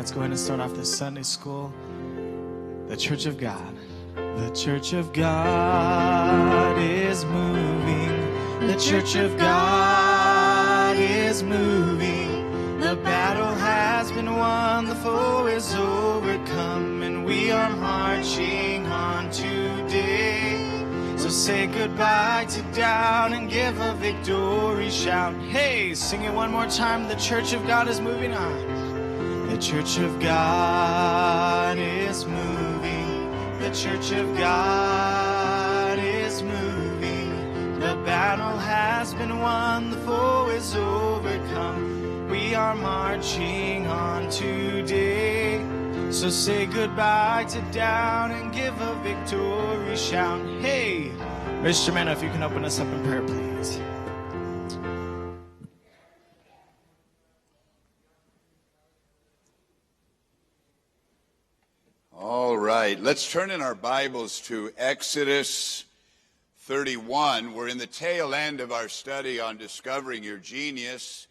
Let's go ahead and start off this Sunday school. The Church of God. The Church of God is moving. The Church of God is moving. The battle has been won. The foe is overcome. And we are marching on today. So say goodbye to doubt and give a victory shout. Hey, sing it one more time. The Church of God is moving on. The Church of God is moving. The Church of God is moving. The battle has been won. The foe is overcome. We are marching on today. So say goodbye to doubt and give a victory shout. Hey, Mr. Mano, if you can open us up in prayer, please. All right, let's turn in our Bibles to Exodus 31. We're in the tail end of our study on discovering your genius.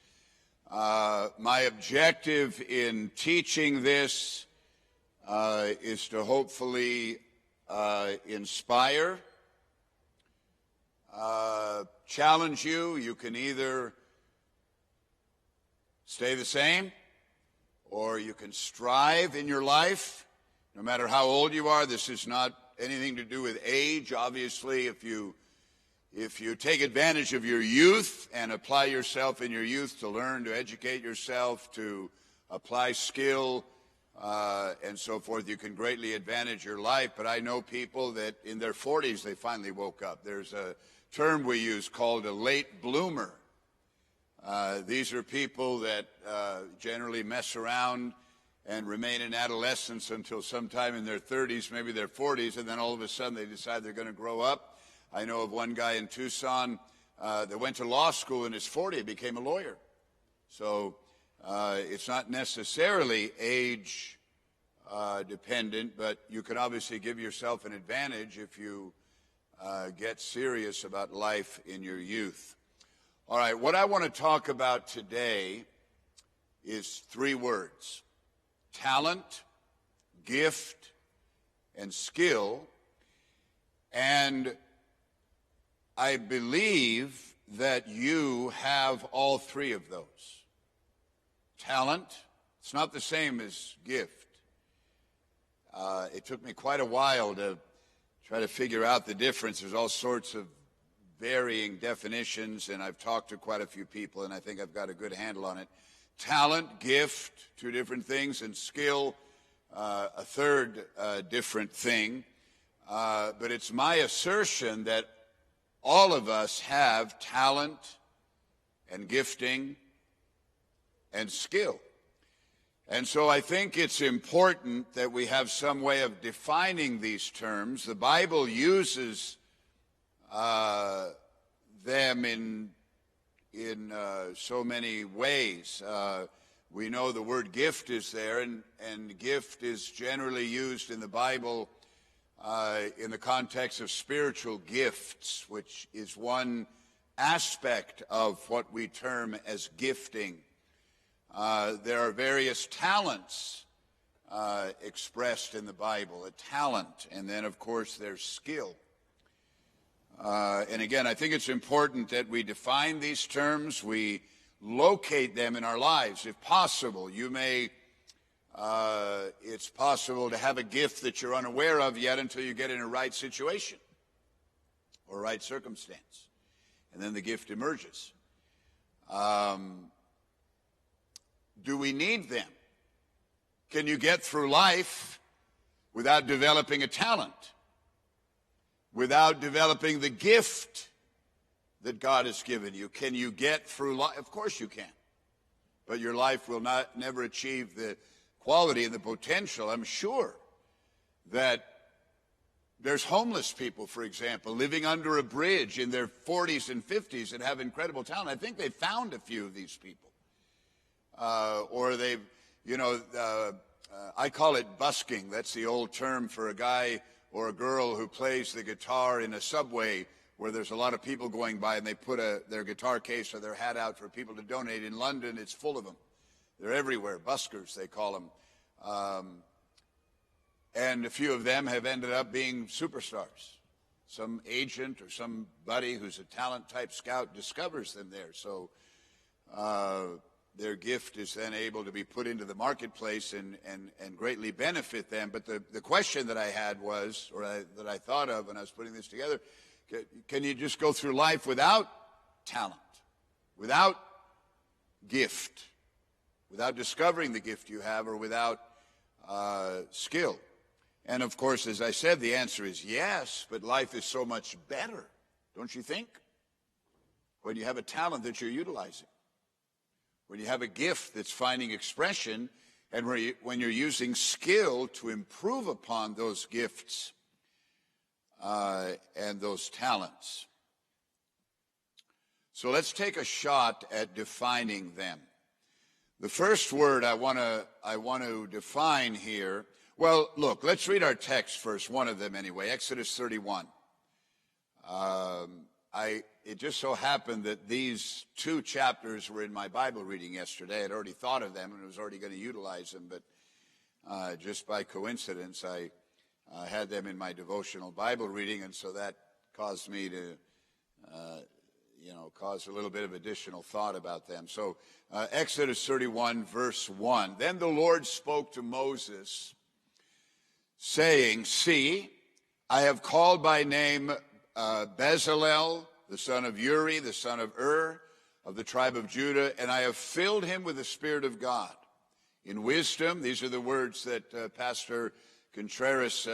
My objective in teaching this is to hopefully inspire, challenge you. You can either stay the same or you can strive in your life. No matter how old you are, this is not anything to do with age. Obviously, if you take advantage of your youth and apply yourself in your youth to learn, to educate yourself, to apply skill, and so forth, you can greatly advantage your life. But I know people that in their 40s, they finally woke up. There's a term we use called a late bloomer. These are people that generally mess around and remain in adolescence until sometime in their 30s, maybe their 40s, and then all of a sudden they decide they're going to grow up. I know of one guy in Tucson that went to law school in his 40s, became a lawyer. So it's not necessarily age dependent, but you can obviously give yourself an advantage if you get serious about life in your youth. All right, what I want to talk about today is three words: talent, gift, and skill. And I believe that you have all three of those. Talent, it's not the same as gift. It took me quite a while to try to figure out the difference. There's all sorts of varying definitions, and I've talked to quite a few people, and I think I've got a good handle on it. Talent, gift, two different things, and skill, a third different thing. But it's my assertion that all of us have talent and gifting and skill. And so I think it's important that we have some way of defining these terms. The Bible uses them in so many ways. We know the word gift is there, and gift is generally used in the Bible in the context of spiritual gifts, which is one aspect of what we term as gifting. There are various talents expressed in the Bible, a talent, and then, of course, there's skill. And again, I think it's important that we define these terms, we locate them in our lives, if possible. It's possible to have a gift that you're unaware of yet until you get in a right situation or right circumstance, and then the gift emerges. Do we need them? Can you get through life without developing a talent? Without developing the gift that God has given you? Can you get through life? Of course you can. But your life will never achieve the quality and the potential. I'm sure that there's homeless people, for example, living under a bridge in their 40s and 50s that have incredible talent. I think they've found a few of these people. Or they've, I call it busking. That's the old term for a guy or a girl who plays the guitar in a subway where there's a lot of people going by, and they put their guitar case or their hat out for people to donate. In London, it's full of them. They're everywhere. Buskers, they call them. And a few of them have ended up being superstars. Some agent or somebody who's a talent-type scout discovers them there. So their gift is then able to be put into the marketplace and greatly benefit them. But the question that I had was, that I thought of when I was putting this together, can you just go through life without talent, without gift, without discovering the gift you have, or without skill? And of course, as I said, the answer is yes, but life is so much better, don't you think? When you have a talent that you're utilizing, when you have a gift that's finding expression, and when you're using skill to improve upon those gifts and those talents. So let's take a shot at defining them. The first word I want to define here, well, look, let's read our text first, one of them anyway, Exodus 31. It just so happened that these two chapters were in my Bible reading yesterday. I'd already thought of them and was already going to utilize them, but just by coincidence, I had them in my devotional Bible reading, and so that caused me to, cause a little bit of additional thought about them. So Exodus 31, verse 1, "Then the Lord spoke to Moses, saying, See, I have called by name Bezalel, the son of Uri, the son of Ur, of the tribe of Judah, and I have filled him with the Spirit of God, in wisdom." These are the words that Pastor Contreras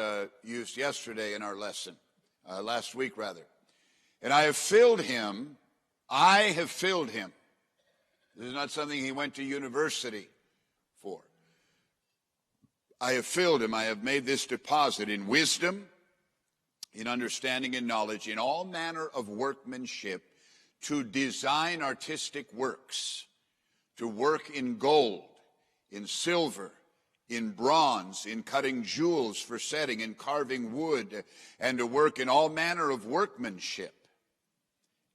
used yesterday in our lesson, last week rather. "And I have filled him. This is not something he went to university for. I have filled him. I have made this deposit in wisdom, in understanding and knowledge, in all manner of workmanship, to design artistic works, to work in gold, in silver, in bronze, in cutting jewels for setting, in carving wood, and to work in all manner of workmanship.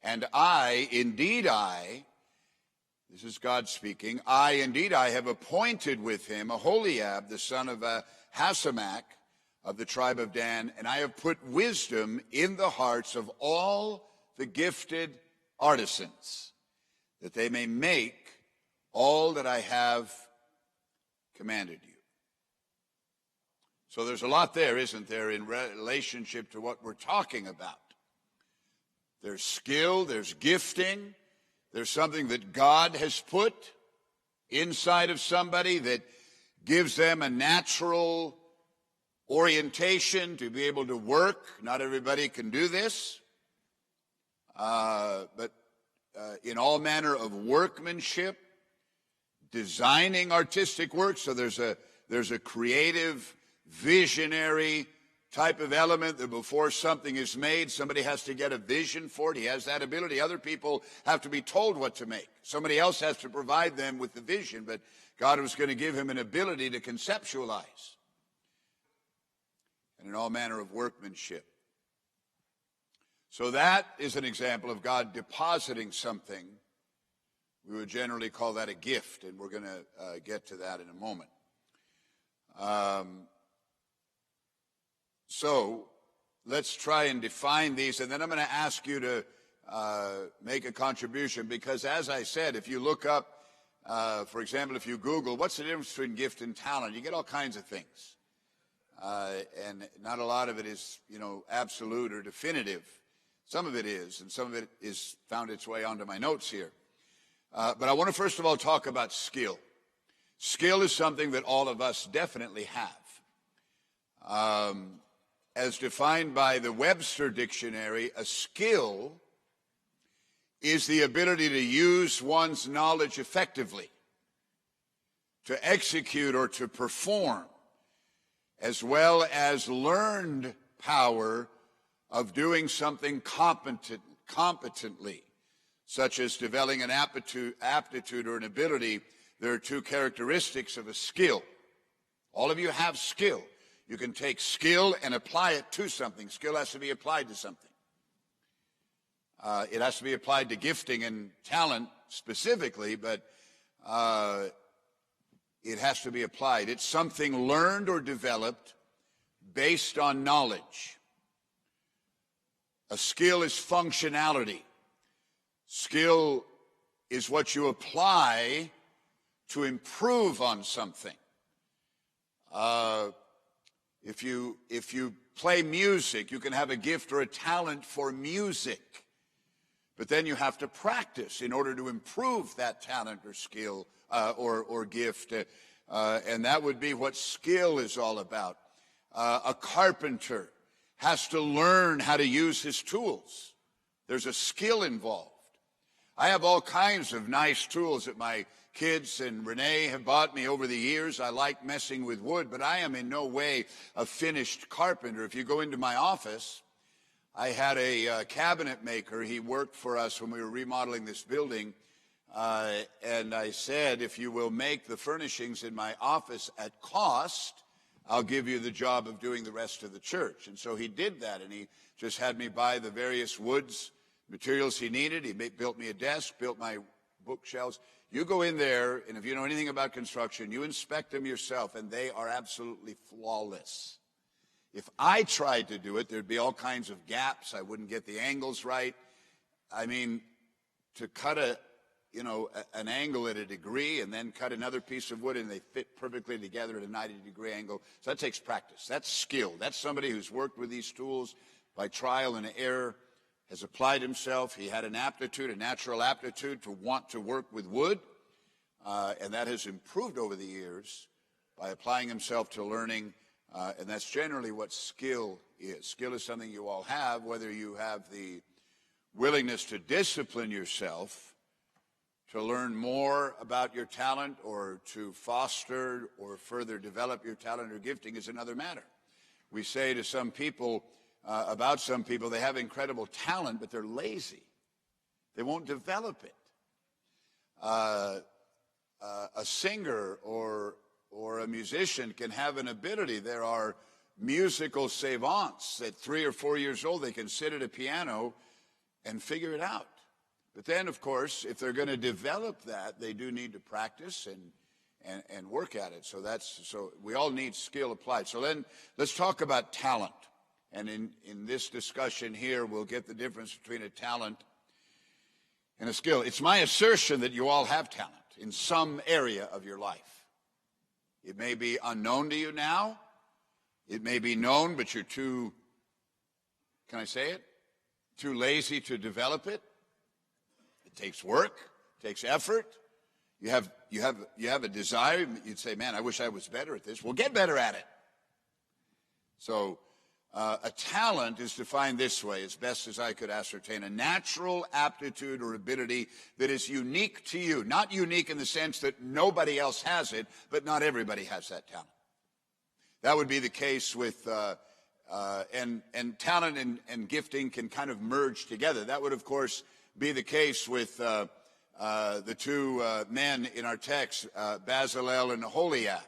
And I, this is God speaking, I have appointed with him Aholiab, the son of Ahisamach, of the tribe of Dan, and I have put wisdom in the hearts of all the gifted artisans, that they may make all that I have commanded you." So there's a lot there, isn't there, in relationship to what we're talking about. There's skill, there's gifting, there's something that God has put inside of somebody that gives them a natural orientation to be able to work. Not everybody can do this, but in all manner of workmanship, designing artistic work. So there's a creative, visionary type of element that before something is made, somebody has to get a vision for it. He has that ability. Other people have to be told what to make. Somebody else has to provide them with the vision, but God was going to give him an ability to conceptualize. And in all manner of workmanship. So that is an example of God depositing something. We would generally call that a gift, and we're going to get to that in a moment. So let's try and define these, and then I'm going to ask you to make a contribution, because as I said, if you look up, for example, if you Google, what's the difference between gift and talent, you get all kinds of things. And not a lot of it is, absolute or definitive. Some of it is, and some of it is found its way onto my notes here. But I want to first of all talk about skill. Skill is something that all of us definitely have. As defined by the Webster Dictionary, a skill is the ability to use one's knowledge effectively, to execute or to perform, as well as learned power of doing something competently, such as developing an aptitude or an ability. There are two characteristics of a skill. All of you have skill. You can take skill and apply it to something. Skill has to be applied to something. It has to be applied to gifting and talent specifically, but it has to be applied. It's something learned or developed based on knowledge. A skill is functionality. Skill is what you apply to improve on something. If you play music, you can have a gift or a talent for music, but then you have to practice in order to improve that talent or skill or gift, and that would be what skill is all about. A carpenter has to learn how to use his tools. There's a skill involved. I have all kinds of nice tools that my kids and Renee have bought me over the years. I like messing with wood, but I am in no way a finished carpenter. If you go into my office, I had a cabinet maker. He worked for us when we were remodeling this building, and I said, if you will make the furnishings in my office at cost, I'll give you the job of doing the rest of the church. And so he did that, and he just had me buy the various woods, materials he needed. He built me a desk, built my bookshelves. You go in there, and if you know anything about construction, you inspect them yourself, and they are absolutely flawless. If I tried to do it, there'd be all kinds of gaps. I wouldn't get the angles right. I mean, to cut an angle at a degree and then cut another piece of wood and they fit perfectly together at a 90-degree angle. So that takes practice. That's skill. That's somebody who's worked with these tools by trial and error, has applied himself. He had an aptitude, a natural aptitude to want to work with wood, and that has improved over the years by applying himself to learning, and that's generally what skill is. Skill is something you all have, whether you have the willingness to discipline yourself to learn more about your talent or to foster or further develop your talent or gifting is another matter. We say to some people, about some people, they have incredible talent, but they're lazy. They won't develop it. A singer or a musician can have an ability. There are musical savants. At 3 or 4 years old, they can sit at a piano and figure it out. But then, of course, if they're going to develop that, they do need to practice and work at it. So we all need skill applied. So then let's talk about talent. And in this discussion here, we'll get the difference between a talent and a skill. It's my assertion that you all have talent in some area of your life. It may be unknown to you now. It may be known, but you're too, can I say it? Too lazy to develop it. It takes work, it takes effort. You have a desire. You'd say, man, I wish I was better at this. Well, get better at it. So a talent is defined this way, as best as I could ascertain: a natural aptitude or ability that is unique to you. Not unique in the sense that nobody else has it, but not everybody has that talent. That would be the case with, and talent and gifting can kind of merge together. That would, of course, be the case with the two men in our text, Bezalel and Aholiab.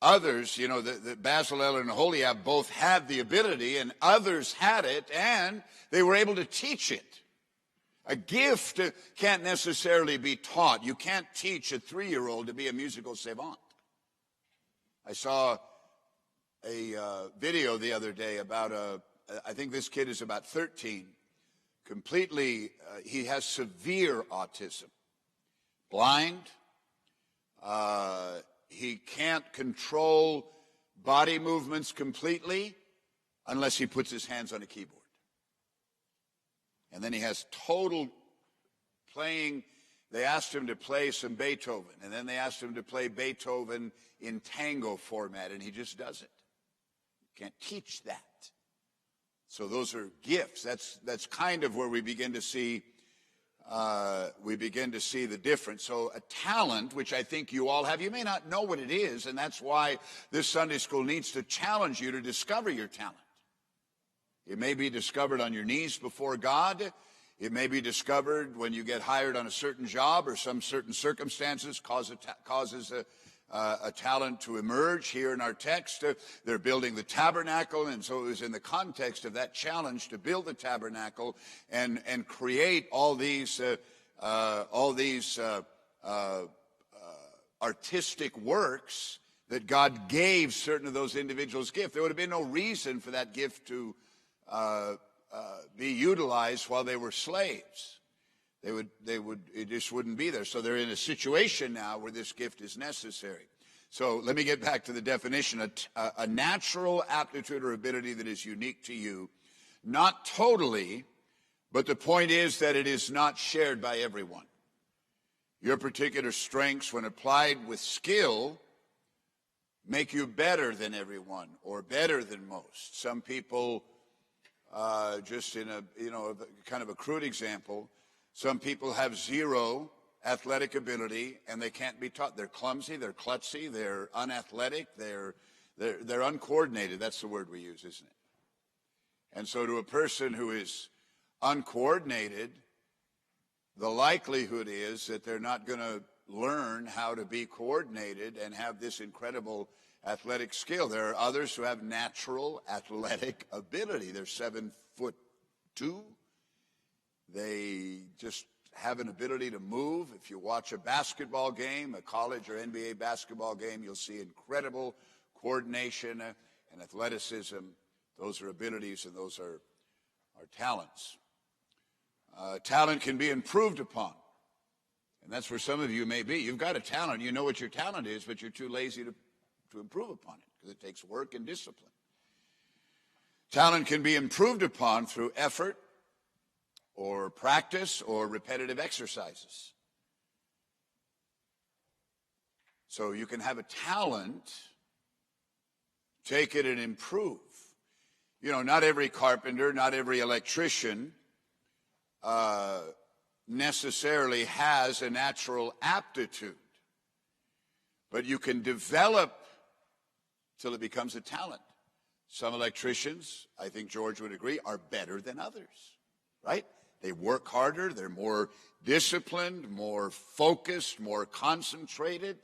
Others, the Bezalel and Aholiab both had the ability, and others had it, and they were able to teach it. A gift can't necessarily be taught. You can't teach a 3-year-old to be a musical savant. I saw a video the other day about I think this kid is about 13. He has severe autism, blind. He can't control body movements completely unless he puts his hands on a keyboard. And then he has total playing. They asked him to play some Beethoven, and then they asked him to play Beethoven in tango format, and he just does it. You can't teach that. So those are gifts. That's kind of where we begin to see the difference. So a talent, which I think you all have, you may not know what it is, and that's why this Sunday school needs to challenge you to discover your talent. It may be discovered on your knees before God. It may be discovered when you get hired on a certain job or some certain circumstances causes a talent to emerge. Here in our text, they're building the tabernacle, and so it was in the context of that challenge to build the tabernacle and create all these artistic works that God gave certain of those individuals gifts. There would have been no reason for that gift to be utilized while they were slaves. It just wouldn't be there. So they're in a situation now where this gift is necessary. So let me get back to the definition. A natural aptitude or ability that is unique to you, not totally, but the point is that it is not shared by everyone. Your particular strengths, when applied with skill, make you better than everyone or better than most. Some people, just in a kind of a crude example, some people have zero athletic ability and they can't be taught. They're clumsy, they're klutzy, they're unathletic, they're uncoordinated. That's the word we use, isn't it? And so to a person who is uncoordinated, the likelihood is that they're not going to learn how to be coordinated and have this incredible athletic skill. There are others who have natural athletic ability. They're 7'2". They just have an ability to move. If you watch a basketball game, a college or NBA basketball game, you'll see incredible coordination and athleticism. Those are abilities and those are talents. Talent can be improved upon. And that's where some of you may be. You've got a talent. You know what your talent is, but you're too lazy to improve upon it because it takes work and discipline. Talent can be improved upon through effort or practice or repetitive exercises. So you can have a talent, take it and improve. You know, not every carpenter, not every electrician necessarily has a natural aptitude, but you can develop till it becomes a talent. Some electricians, I think George would agree, are better than others, right? They work harder, they're more disciplined, more focused, more concentrated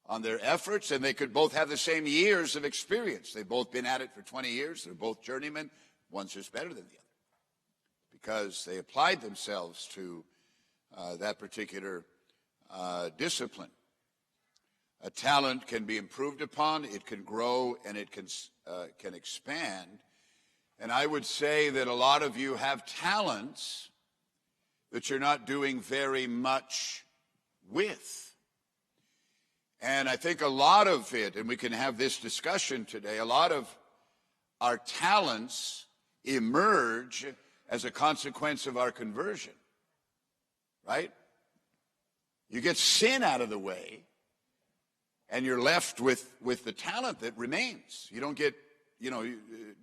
on their efforts, and they could both have the same years of experience. They've both been at it for 20 years. They're both journeymen. One's just better than the other because they applied themselves to that particular discipline. A talent can be improved upon, it can grow, and it can expand. And I would say that a lot of you have talents that you're not doing very much with. And I think a lot of it, and we can have this discussion today, a lot of our talents emerge as a consequence of our conversion, right? You get sin out of the way, and you're left with the talent that remains. You don't get,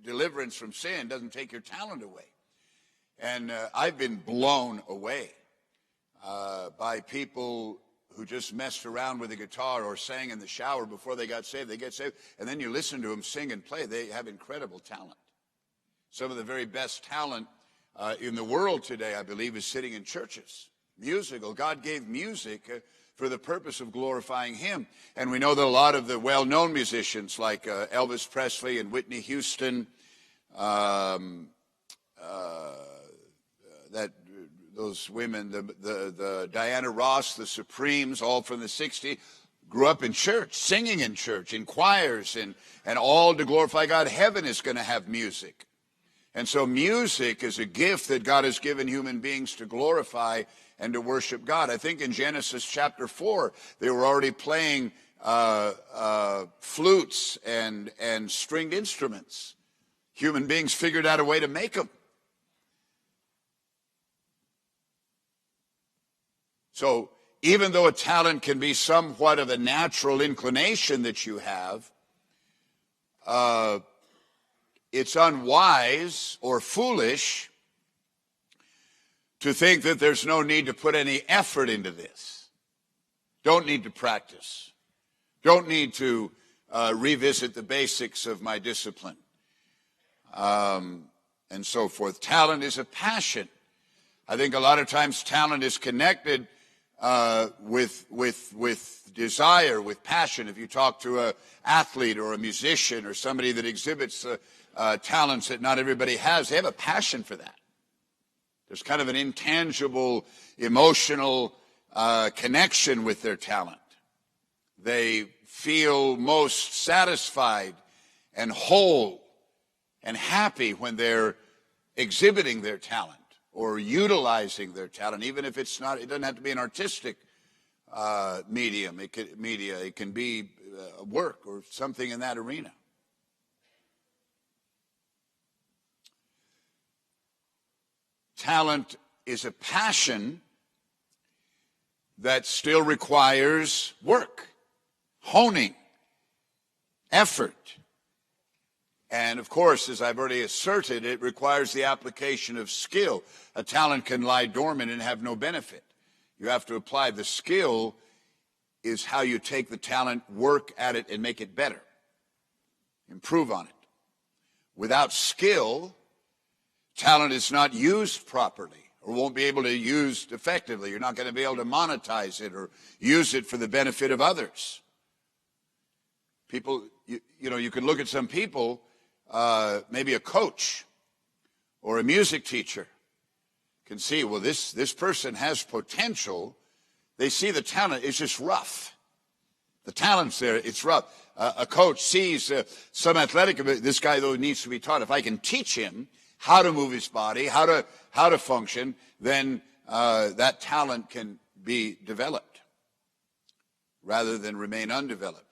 deliverance from sin doesn't take your talent away. And I've been blown away by people who just messed around with a guitar or sang in the shower before they got saved. They get saved, and then you listen to them sing and play. They have incredible talent. Some of the very best talent in the world today, I believe, is sitting in churches. Musical. God gave music for the purpose of glorifying Him. And we know that a lot of the well-known musicians like Elvis Presley and Whitney Houston, those women, the Diana Ross, the Supremes, all from the 60s, grew up in church, singing in church, in choirs, and all to glorify God. Heaven is going to have music. And so music is a gift that God has given human beings to glorify and to worship God. I think in Genesis chapter 4, they were already playing flutes and stringed instruments. Human beings figured out a way to make them. So even though a talent can be somewhat of a natural inclination that you have, it's unwise or foolish to think that there's no need to put any effort into this. Don't need to practice. Don't need to revisit the basics of my discipline. And so forth. Talent is a passion. I think a lot of times talent is connected with desire, with passion. If you talk to an athlete or a musician or somebody that exhibits talents that not everybody has, they have a passion for that. There's kind of an intangible, emotional connection with their talent. They feel most satisfied and whole and happy when they're exhibiting their talent or utilizing their talent, even if it's not, it doesn't have to be an artistic medium. It can be work or something in that arena. Talent is a passion that still requires work, honing, effort. And of course, as I've already asserted, it requires the application of skill. A talent can lie dormant and have no benefit. You have to apply. The skill is how you take the talent, work at it, and make it better. Improve on it. Without skill, talent is not used properly or won't be able to be used effectively. You're not going to be able to monetize it or use it for the benefit of others. People, you can look at some people, maybe a coach or a music teacher, can see, well, this person has potential. They see the talent, it's just rough. The talent's there, it's rough. A coach sees some athletic, this guy, though, needs to be taught. If I can teach him how to move his body, how to function, then that talent can be developed rather than remain undeveloped.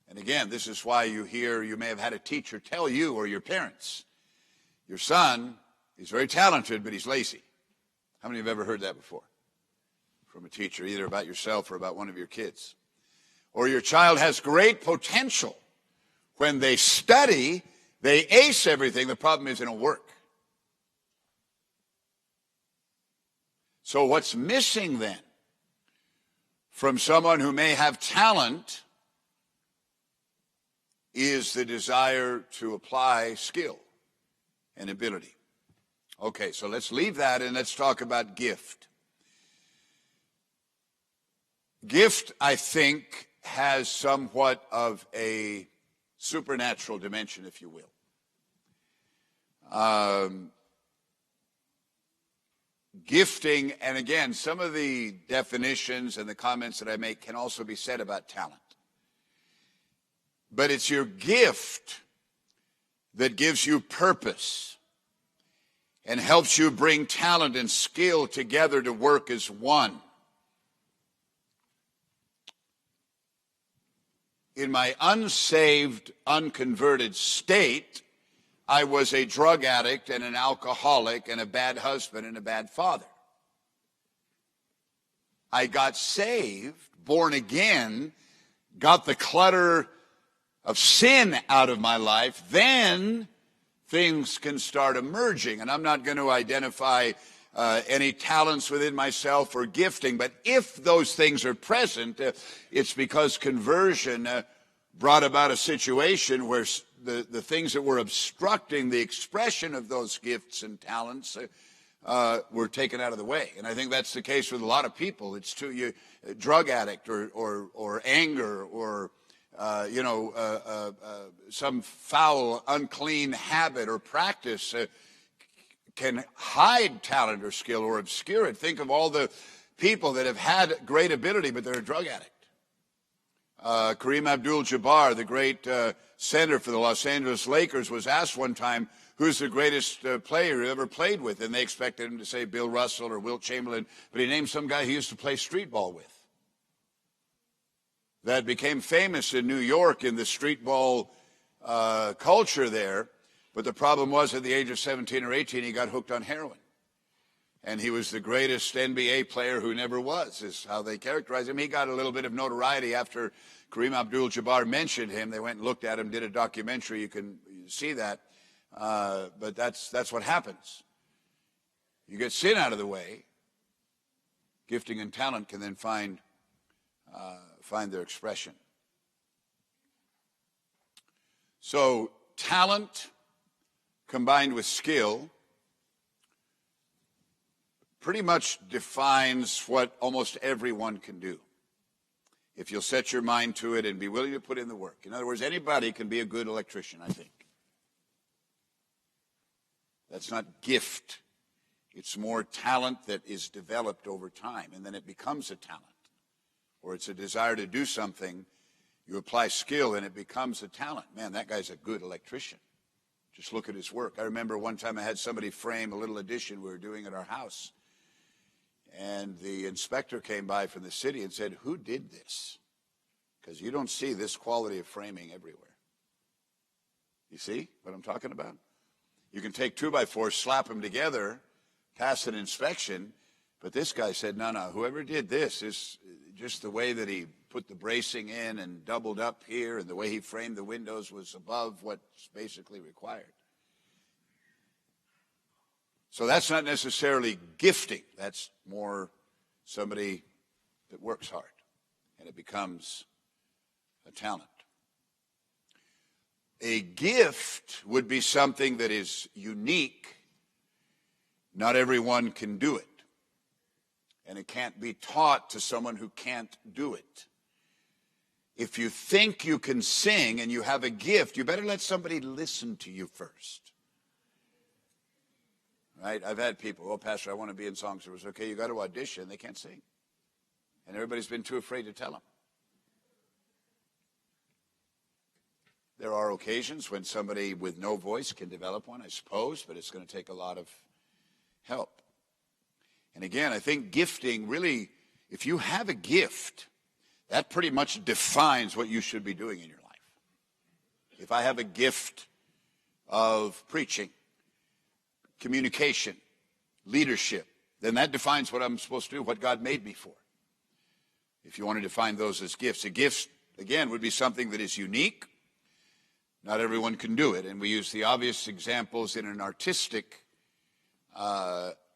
And again, this is why you may have had a teacher tell you or your parents, your son is very talented, but he's lazy. How many have ever heard that before from a teacher, either about yourself or about one of your kids? Or your child has great potential. When they study, they ace everything. The problem is they don't work. So what's missing then from someone who may have talent is the desire to apply skill and ability. Okay, so let's leave that and let's talk about gift. Gift, I think, has somewhat of a supernatural dimension, if you will. Gifting, and again, some of the definitions and the comments that I make can also be said about talent. But it's your gift that gives you purpose and helps you bring talent and skill together to work as one. In my unsaved, unconverted state, I was a drug addict and an alcoholic and a bad husband and a bad father. I got saved, born again, got the clutter of sin out of my life, then things can start emerging. And I'm not going to identify any talents within myself or gifting, but if those things are present, it's because conversion brought about a situation where the things that were obstructing the expression of those gifts and talents were taken out of the way. And I think that's the case with a lot of people. It's drug addict or anger or some foul, unclean habit or practice can hide talent or skill or obscure it. Think of all the people that have had great ability, but they're a drug addict. Kareem Abdul-Jabbar, the great center for the Los Angeles Lakers, was asked one time, who's the greatest player he ever played with? And they expected him to say Bill Russell or Wilt Chamberlain, but he named some guy he used to play street ball with. That became famous in New York in the street ball culture there. But the problem was at the age of 17 or 18, he got hooked on heroin. And he was the greatest NBA player who never was, is how they characterize him. He got a little bit of notoriety after Kareem Abdul-Jabbar mentioned him. They went and looked at him, did a documentary. You can see that. But that's what happens. You get sin out of the way, gifting and talent can then find their expression. So talent combined with skill pretty much defines what almost everyone can do, if you'll set your mind to it and be willing to put in the work. In other words, anybody can be a good electrician, I think. That's not gift. It's more talent that is developed over time, and then it becomes a talent. or it's a desire to do something, you apply skill and it becomes a talent. Man, that guy's a good electrician. Just look at his work. I remember one time I had somebody frame a little addition we were doing at our house. And the inspector came by from the city and said, "Who did this? Because you don't see this quality of framing everywhere." You see what I'm talking about? You can take 2x4s, slap them together, pass an inspection, but this guy said, no, whoever did this is just the way that he put the bracing in and doubled up here, and the way he framed the windows was above what's basically required. So that's not necessarily gifting. That's more somebody that works hard, and it becomes a talent. A gift would be something that is unique. Not everyone can do it. And it can't be taught to someone who can't do it. If you think you can sing and you have a gift, you better let somebody listen to you first. Right? I've had people, "Oh, Pastor, I want to be in song service." Okay, you got to audition. They can't sing. And everybody's been too afraid to tell them. There are occasions when somebody with no voice can develop one, I suppose, but it's going to take a lot of help. And again, I think gifting really, if you have a gift, that pretty much defines what you should be doing in your life. If I have a gift of preaching, communication, leadership, then that defines what I'm supposed to do, what God made me for. If you want to define those as gifts. A gift, again, would be something that is unique. Not everyone can do it, and we use the obvious examples in an artistic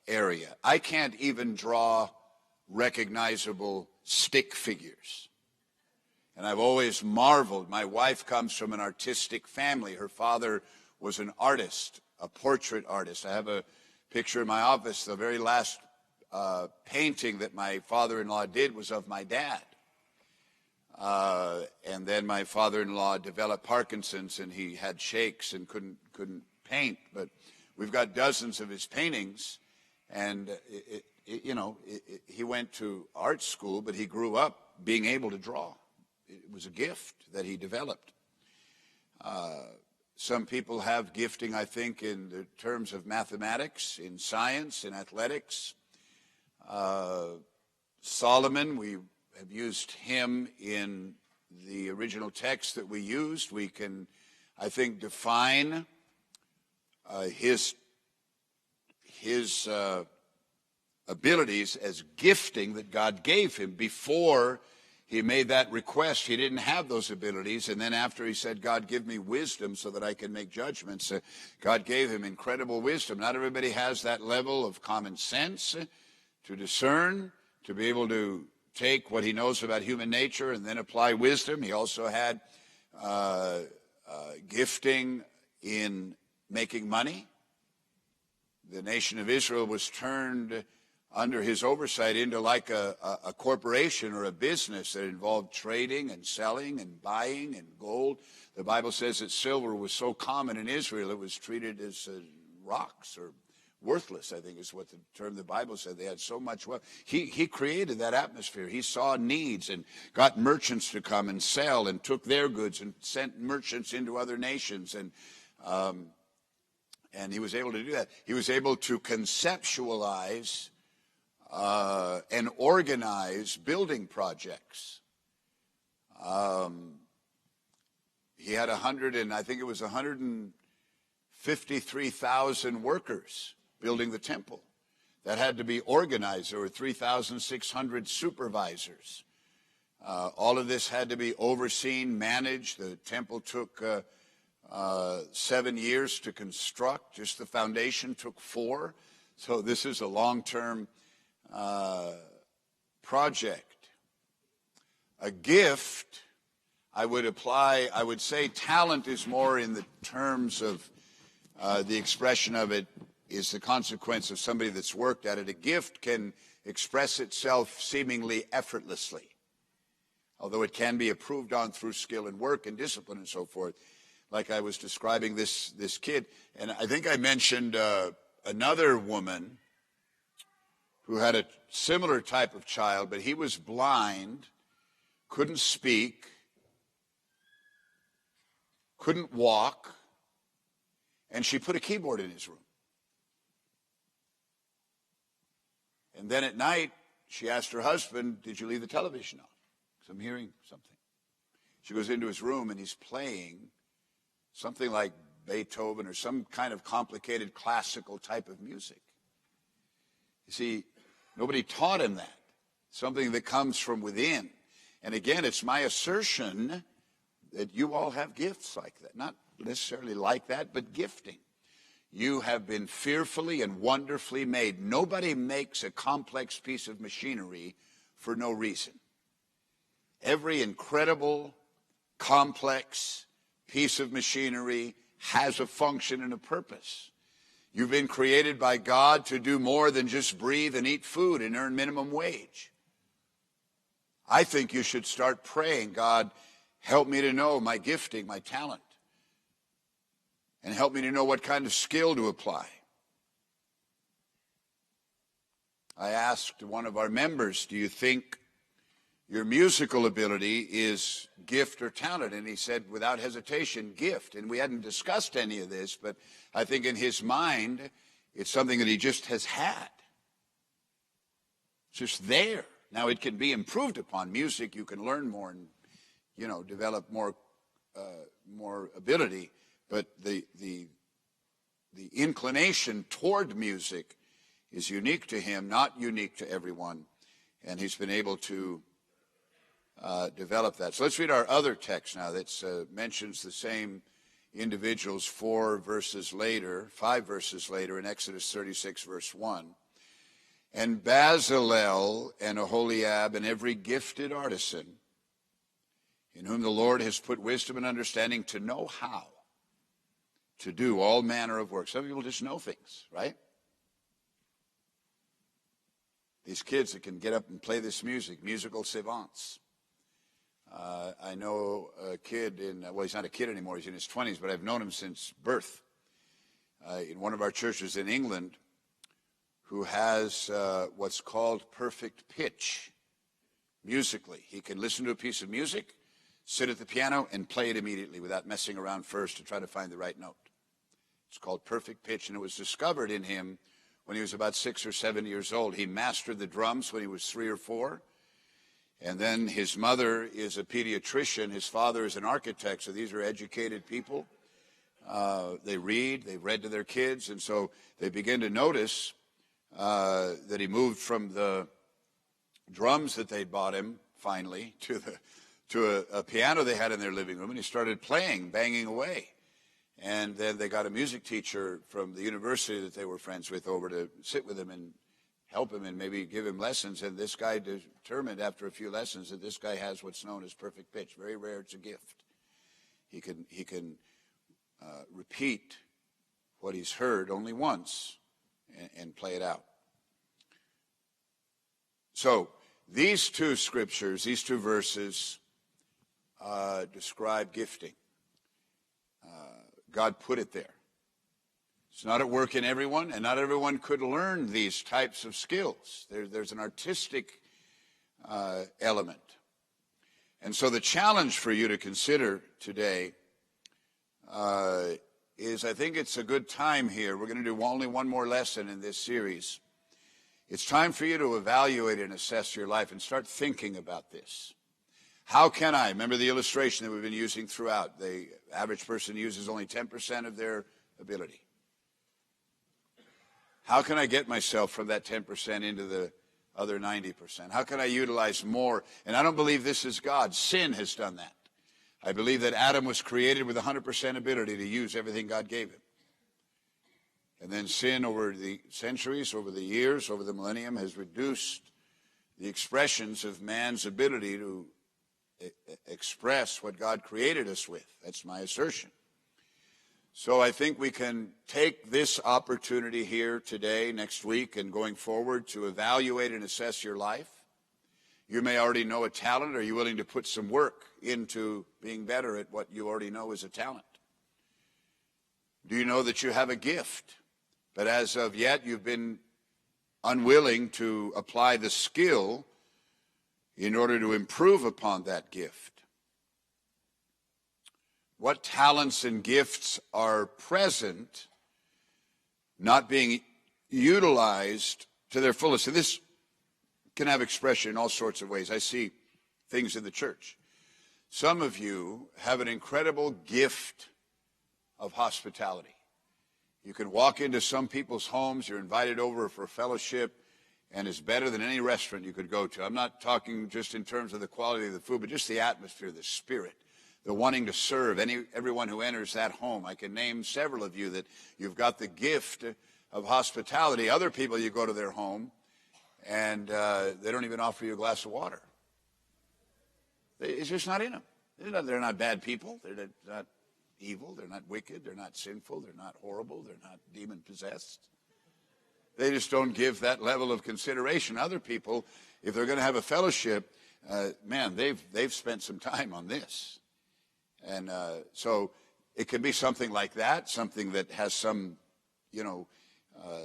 area. I can't even draw recognizable stick figures. And I've always marveled. My wife comes from an artistic family. Her father was an artist, a portrait artist. I have a picture in my office. The very last painting that my father-in-law did was of my dad. And then my father-in-law developed Parkinson's, and he had shakes and couldn't paint. But we've got dozens of his paintings, and he went to art school, but he grew up being able to draw. It was a gift that he developed. Some people have gifting, I think, in the terms of mathematics, in science, in athletics. Solomon, we have used him in the original text that we used. We can, I think, define his abilities as gifting that God gave him. Before he made that request, he didn't have those abilities. And then after he said, "God, give me wisdom so that I can make judgments," God gave him incredible wisdom. Not everybody has that level of common sense to discern, to be able to take what he knows about human nature and then apply wisdom. He also had gifting in making money. The nation of Israel was turned under his oversight into like a corporation or a business that involved trading and selling and buying and gold. The Bible says that silver was so common in Israel it was treated as rocks or worthless, I think is what the term the Bible said. They had so much wealth. He created that atmosphere. He saw needs and got merchants to come and sell and took their goods and sent merchants into other nations. And he was able to do that. He was able to conceptualize and organize building projects. He had 153,000 workers building the temple. That had to be organized. There were 3,600 supervisors. All of this had to be overseen, managed. The temple took 7 years to construct. Just the foundation took 4. So this is a long-term project. A gift, I would say talent is more in the terms of the expression of it is the consequence of somebody that's worked at it. A gift can express itself seemingly effortlessly, although it can be improved on through skill and work and discipline and so forth, like I was describing this kid. And I think I mentioned another woman who had a similar type of child, but he was blind, couldn't speak, couldn't walk, and she put a keyboard in his room. And then at night, she asked her husband, "Did you leave the television on? Because I'm hearing something." She goes into his room, and he's playing something like Beethoven or some kind of complicated classical type of music. You see, nobody taught him that. Something that comes from within. And again, it's my assertion that you all have gifts like that. Not necessarily like that, but gifting. You have been fearfully and wonderfully made. Nobody makes a complex piece of machinery for no reason. Every incredible, complex piece of machinery has a function and a purpose. You've been created by God to do more than just breathe and eat food and earn minimum wage. I think you should start praying, "God, help me to know my gifting, my talent, and help me to know what kind of skill to apply." I asked one of our members, "Do you think your musical ability is gift or talent?" And he said, without hesitation, gift. And we hadn't discussed any of this, but I think in his mind, it's something that he just has had. It's just there. Now, it can be improved upon. Music, you can learn more and, develop more ability. But the inclination toward music is unique to him, not unique to everyone. And he's been able to develop that. So let's read our other text now that mentions the same individuals 5 verses later in Exodus 36, verse 1. "And Bezalel and Aholiab and every gifted artisan in whom the Lord has put wisdom and understanding to know how to do all manner of work." Some people just know things, right? These kids that can get up and play this music, musical savants. I know a kid he's not a kid anymore, he's in his 20s, but I've known him since birth, in one of our churches in England, who has what's called perfect pitch musically. He can listen to a piece of music, sit at the piano, and play it immediately without messing around first to try to find the right note. It's called perfect pitch, and it was discovered in him when he was about 6 or 7 years old. He mastered the drums when he was 3 or 4. And then his mother is a pediatrician. His father is an architect. So these are educated people. They've read to their kids. And so they begin to notice that he moved from the drums that they'd bought him, finally, to a piano they had in their living room. And he started playing, banging away. And then they got a music teacher from the university that they were friends with over to sit with him and help him and maybe give him lessons. And this guy determined after a few lessons that this guy has what's known as perfect pitch. Very rare, it's a gift. He can repeat what he's heard only once and play it out. So these two scriptures, these two verses describe gifting. God put it there. It's not at work in everyone, and not everyone could learn these types of skills. There's an artistic element. And so the challenge for you to consider today is, I think it's a good time here. We're going to do only one more lesson in this series. It's time for you to evaluate and assess your life and start thinking about this. How can I? Remember the illustration that we've been using throughout. The average person uses only 10% of their ability. How can I get myself from that 10% into the other 90%? How can I utilize more? And I don't believe this is God. Sin has done that. I believe that Adam was created with 100% ability to use everything God gave him. And then sin over the centuries, over the years, over the millennium has reduced the expressions of man's ability to express what God created us with. That's my assertion. So I think we can take this opportunity here today, next week, and going forward to evaluate and assess your life. You may already know a talent. Are you willing to put some work into being better at what you already know is a talent? Do you know that you have a gift, but as of yet you've been unwilling to apply the skill in order to improve upon that gift. What talents and gifts are present, not being utilized to their fullest? And this can have expression in all sorts of ways. I see things in the church. Some of you have an incredible gift of hospitality. You can walk into some people's homes, you're invited over for a fellowship, and it's better than any restaurant you could go to. I'm not talking just in terms of the quality of the food, but just the atmosphere, the spirit, the wanting to serve everyone who enters that home. I can name several of you that you've got the gift of hospitality. Other people, you go to their home, and they don't even offer you a glass of water. It's just not in them. They're not bad people. They're not evil. They're not wicked. They're not sinful. They're not horrible. They're not demon-possessed. They just don't give that level of consideration. Other people, if they're going to have a fellowship, man, they've spent some time on this. And so it can be something like that, something that has some,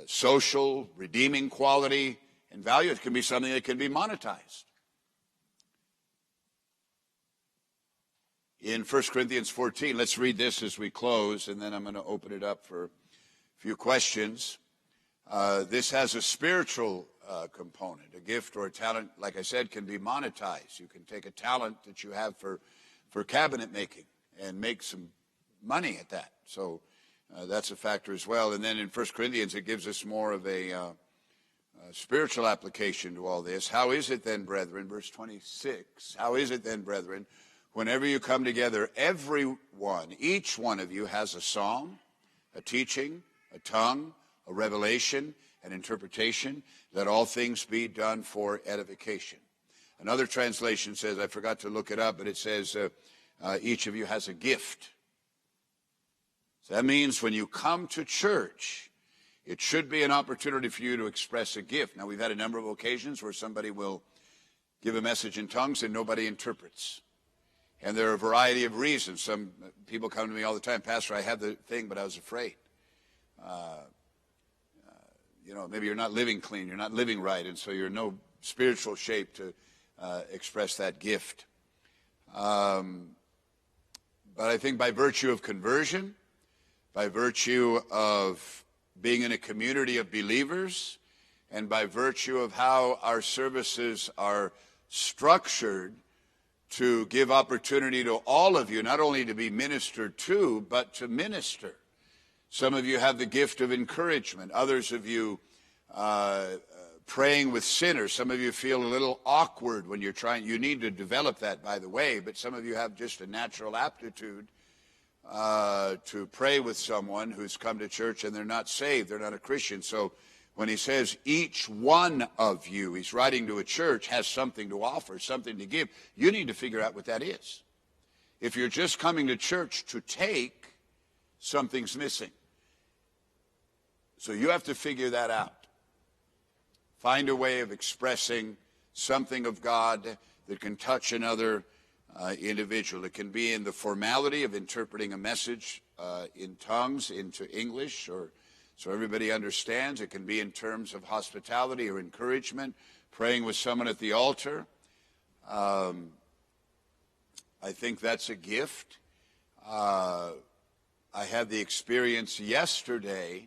social, redeeming quality and value. It can be something that can be monetized. In 1 Corinthians 14, let's read this as we close, and then I'm going to open it up for a few questions. This has a spiritual component. A gift or a talent, like I said, can be monetized. You can take a talent that you have for cabinet making and make some money at that. So that's a factor as well. And then in 1 Corinthians, it gives us more of a spiritual application to all this. How is it then, brethren, verse 26, how is it then, brethren, whenever you come together, everyone, each one of you has a song, a teaching, a tongue, a revelation, an interpretation, let all things be done for edification. Another translation says, I forgot to look it up, but it says, each of you has a gift. So that means when you come to church, it should be an opportunity for you to express a gift. Now, we've had a number of occasions where somebody will give a message in tongues and nobody interprets. And there are a variety of reasons. Some people come to me all the time, Pastor, I had the thing, but I was afraid. Maybe you're not living clean, you're not living right, and so you're in no spiritual shape to express that gift. But I think by virtue of conversion, by virtue of being in a community of believers, and by virtue of how our services are structured to give opportunity to all of you, not only to be ministered to, but to minister. Some of you have the gift of encouragement. Others of you praying with sinners. Some of you feel a little awkward when you're trying. You need to develop that, by the way, but some of you have just a natural aptitude to pray with someone who's come to church and they're not saved. They're not a Christian. So when he says each one of you, he's writing to a church, has something to offer, something to give. You need to figure out what that is. If you're just coming to church to take, something's missing. So you have to figure that out. Find a way of expressing something of God that can touch another individual. It can be in the formality of interpreting a message in tongues into English, or so everybody understands. It can be in terms of hospitality or encouragement, praying with someone at the altar. I think that's a gift. I had the experience yesterday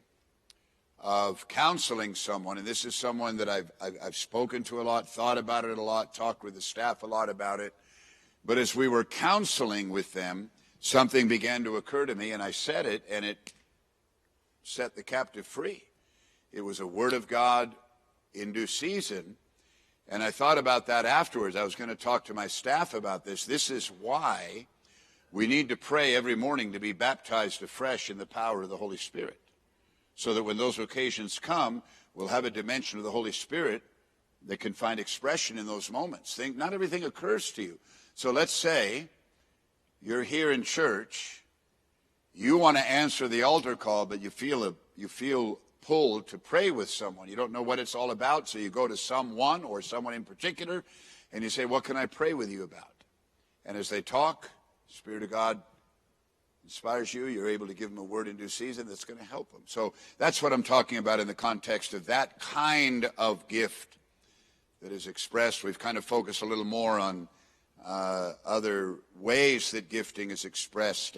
of counseling someone, and this is someone that I've spoken to a lot, thought about it a lot, talked with the staff a lot about it. But as we were counseling with them, something began to occur to me, and I said it, and it set the captive free. It was a word of God in due season, and I thought about that afterwards. I was going to talk to my staff about this. This is why we need to pray every morning to be baptized afresh in the power of the Holy Spirit, so that when those occasions come, we'll have a dimension of the Holy Spirit that can find expression in those moments. Not everything occurs to you. So let's say you're here in church, you want to answer the altar call, but you feel pulled to pray with someone. You don't know what it's all about, so you go to someone or someone in particular, and you say, what can I pray with you about? And as they talk, the Spirit of God inspires you, you're able to give them a word in due season that's going to help them. So that's what I'm talking about in the context of that kind of gift that is expressed. We've kind of focused a little more on other ways that gifting is expressed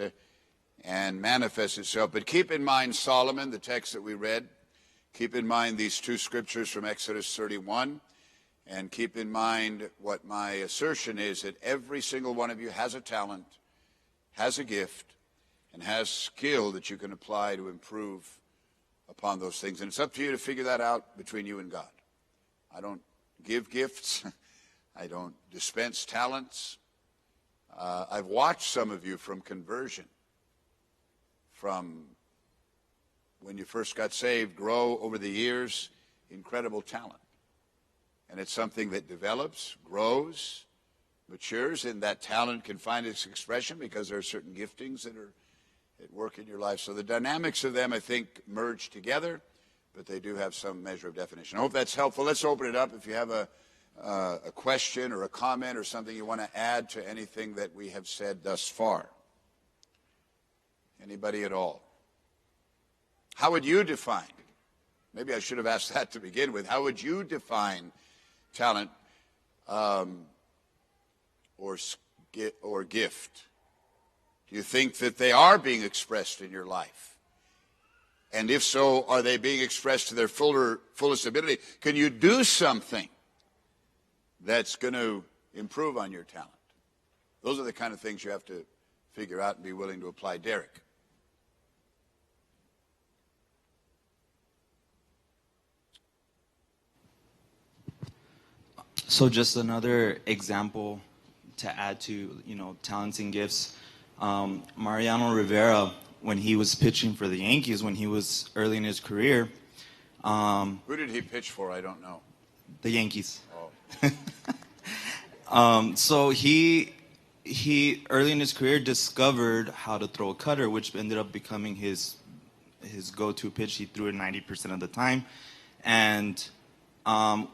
and manifests itself. But keep in mind Solomon, the text that we read. Keep in mind these two scriptures from Exodus 31. And keep in mind what my assertion is, that every single one of you has a talent, has a gift, and has skill that you can apply to improve upon those things. And it's up to you to figure that out between you and God. I don't give gifts. I don't dispense talents. I've watched some of you from conversion, from when you first got saved, grow over the years, incredible talent. And it's something that develops, grows, matures, and that talent can find its expression because there are certain giftings that are at work in your life. So the dynamics of them, I think, merge together, but they do have some measure of definition. I hope that's helpful. Let's open it up. If you have a question or a comment or something you want to add to anything that we have said thus far. Anybody at all? How would you define? Maybe I should have asked that to begin with. How would you define talent or gift? Do you think that they are being expressed in your life? And if so, are they being expressed to their fullest ability? Can you do something that's going to improve on your talent? Those are the kind of things you have to figure out and be willing to apply. Derek. So just another example to add to, talents and gifts. Mariano Rivera, when he was pitching for the Yankees, when he was early in his career. Who did he pitch for? I don't know. The Yankees. Oh. So he early in his career discovered how to throw a cutter, which ended up becoming his go-to pitch. He threw it 90% of the time. And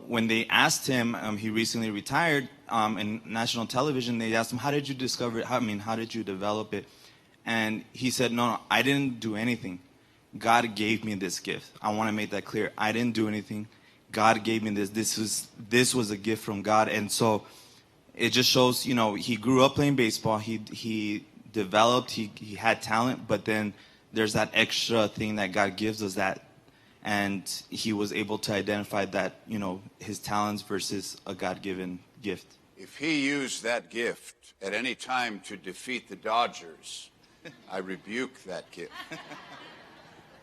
when they asked him, he recently retired, in national television, they asked him, how did you discover it? How did you develop it? And he said, no, I didn't do anything. God gave me this gift. I want to make that clear. I didn't do anything. God gave me this. This was a gift from God. And so it just shows, he grew up playing baseball. He developed, he had talent, but then there's that extra thing that God gives us, that. And he was able to identify that, his talents versus a God-given gift. If he used that gift at any time to defeat the Dodgers, I rebuke that gift.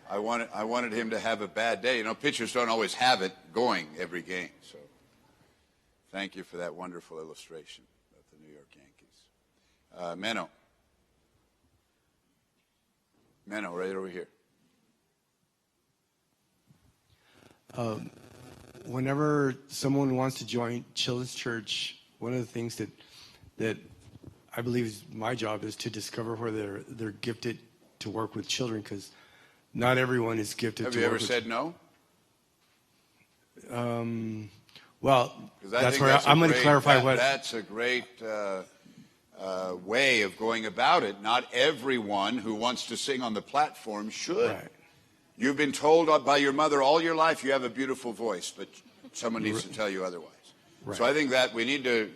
I wanted him to have a bad day. Pitchers don't always have it going every game. So thank you for that wonderful illustration of the New York Yankees. Menno, right over here. Whenever someone wants to join Children's Church, one of the things that I believe is my job is to discover where they're gifted to work with children, because not everyone is gifted Have to you work ever said no? Well, that's where I'm going to clarify what... That's a great way of going about it. Not everyone who wants to sing on the platform should. Right. You've been told by your mother all your life you have a beautiful voice, but someone needs to tell you otherwise. Right. So I think that we need to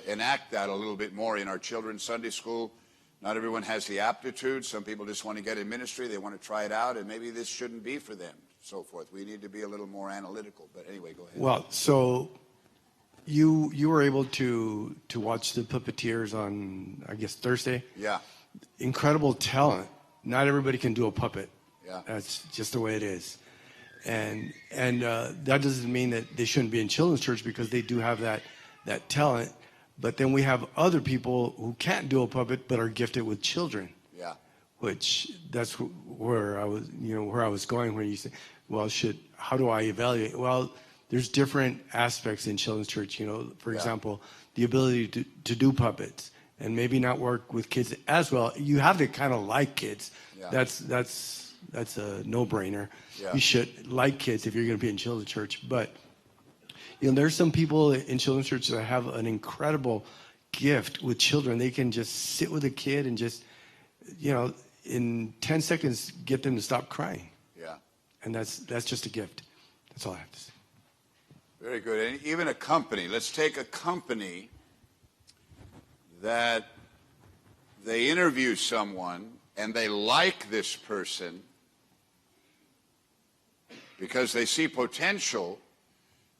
enact that a little bit more in our children's Sunday school. Not everyone has the aptitude. Some people just want to get in ministry. They want to try it out, and maybe this shouldn't be for them, so forth. We need to be a little more analytical. But anyway, go ahead. Well, so you were able to watch the Puppeteers on, I guess, Thursday? Yeah. Incredible talent. Not everybody can do a puppet. Yeah. That's just the way it is. And that doesn't mean that they shouldn't be in Children's Church, because they do have that talent. But then we have other people who can't do a puppet but are gifted with children. Yeah. Which that's where I was going when you say, well, how do I evaluate? Well, there's different aspects in Children's Church. For example, the ability to do puppets and maybe not work with kids as well. You have to kind of like kids. Yeah. That's a no-brainer. Yeah. You should like kids if you're going to be in Children's Church. But there's some people in Children's Church that have an incredible gift with children. They can just sit with a kid and just, in 10 seconds get them to stop crying. Yeah. And that's just a gift. That's all I have to say. Very good. And even a company, let's take a company that they interview someone and they like this person because they see potential.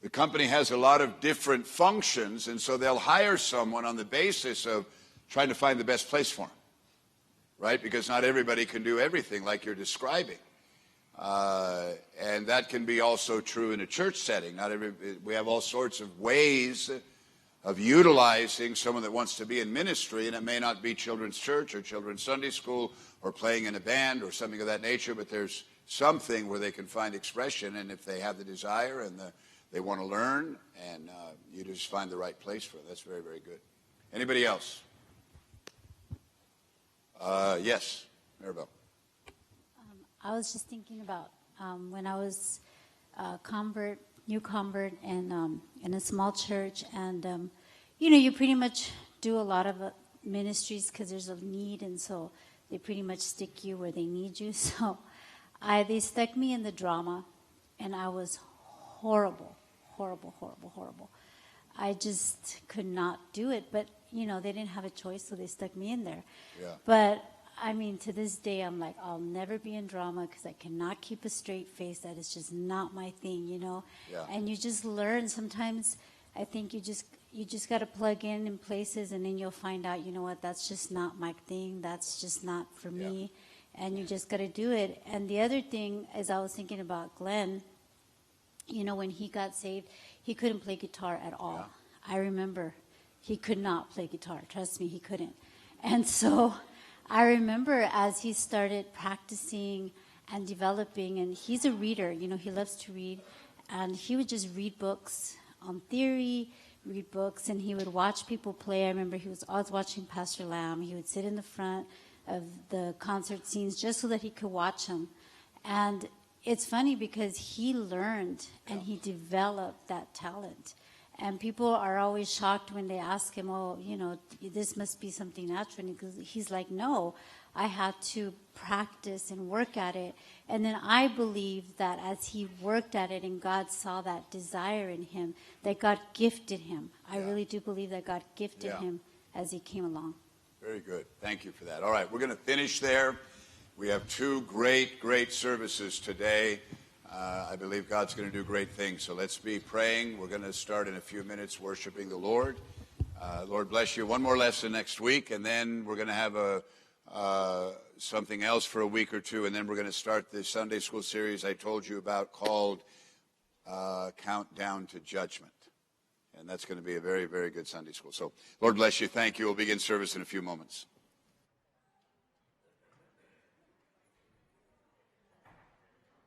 The company has a lot of different functions, and so they'll hire someone on the basis of trying to find the best place for them, right? Because not everybody can do everything like you're describing. And that can be also true in a church setting. We have all sorts of ways of utilizing someone that wants to be in ministry, and it may not be children's church or children's Sunday school or playing in a band or something of that nature, but there's something where they can find expression, and if they have the desire and they want to learn, and you just find the right place for them. That's very, very good. Anybody else? Yes, Maribel. I was just thinking about when I was new convert, and in a small church, and you pretty much do a lot of ministries because there's a need, and so they pretty much stick you where they need you. So they stuck me in the drama, and I was horrible. I just could not do it, but they didn't have a choice, so they stuck me in there. Yeah. But I mean, to this day, I'm like, I'll never be in drama because I cannot keep a straight face. That is just not my thing, Yeah. And you just learn. Sometimes I think you just got to plug in places, and then you'll find out, that's just not my thing. That's just not for me. And you just got to do it. And the other thing is, I was thinking about Glenn. When he got saved, he couldn't play guitar at all. Yeah. I remember he could not play guitar. Trust me, he couldn't. And so I remember as he started practicing and developing, and he's a reader, he loves to read, and he would just read books on theory, read books, and he would watch people play. I remember he was always watching Pastor Lamb. He would sit in the front of the concert scenes just so that he could watch them. And it's funny because he learned and he developed that talent. And people are always shocked when they ask him, this must be something natural. And he's like, no, I had to practice and work at it. And then I believe that as he worked at it and God saw that desire in him, that God gifted him. I really do believe that God gifted him as he came along. Very good. Thank you for that. All right, we're going to finish there. We have two great services today. I believe God's going to do great things. So let's be praying. We're going to start in a few minutes worshiping the Lord. Lord bless you. One more lesson next week, and then we're going to have something else for a week or two, and then we're going to start the Sunday school series I told you about called Countdown to Judgment. And that's going to be a very, very good Sunday school. So Lord bless you. Thank you. We'll begin service in a few moments.